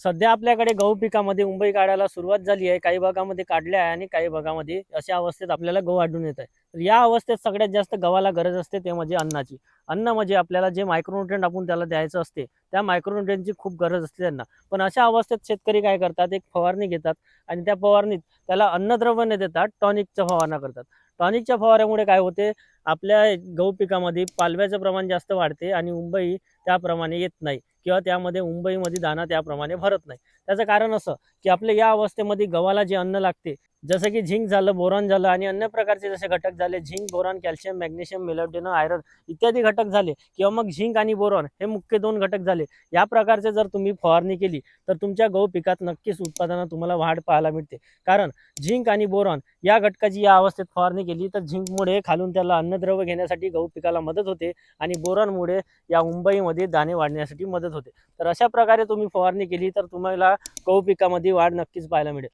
सध्या आपल्याकडे गहू पिकामध्ये उंबई काढायला सुरुवात झाली आहे. काही भागामध्ये काढल्या आहे आणि काही भागामध्ये अशा अवस्थेत आपल्याला गहू आढळून येत आहे. तर या अवस्थेत सगळ्यात जास्त गव्हाला गरज असते ते म्हणजे अन्नाची. अन्न म्हणजे आपल्याला जे मायक्रोन्यूट्रिएंट आपण त्याला द्यायचं असते, त्या मायक्रोन्यूट्रिएंटची खूप गरज असते त्यांना. पण अशा अवस्थेत शेतकरी काय करतात, एक फवारणी घेतात आणि त्या फवारणीत त्याला अन्नद्रव्य न देता टॉनिकचा फवारणी करतात. टॉनिकच्या फवाऱ्यामुळे काय होते, आपल्या गहू पिकामध्ये पालव्याचं प्रमाण जास्त वाढते आणि उंबई त्याप्रमाणे येत नाही किंवा त्यामध्ये मुंबईमध्ये दाणा त्याप्रमाणे भरत नाही. त्याचं कारण असं की आपल्या या अवस्थेमध्ये गव्हाला जे अन्न लागते, जसं की झिंक झालं, बोरॉन झालं आणि अन्य प्रकारचे जसे घटक झाले, zinc, boron, calcium, magnesium, molybdenum, iron इत्यादी घटक झाले किंवा मग झिंक आणि बोरॉन हे मुख्य 2 घटक झाले. या प्रकारचे जर तुम्ही फवारणी केली तर तुमच्या गहू पिकात नक्कीच उत्पादनात तुम्हाला वाढ पाहायला मिळते. कारण झिंक आणि बोरॉन या घटकाची या अवस्थेत फवारणी केली तर झिंकमुळे खालून त्याला अन्नद्रव्य घेण्यासाठी गहू पिकाला मदत होते आणि बोरॉनमुळे या मुंबईमध्ये दाणे वाढण्यासाठी मदत होते. तर अशा प्रकारे तुम्ही फवारणी केली तर तुम्हाला गहू पिकामध्ये वाढ नक्कीच पाहायला मिळेल.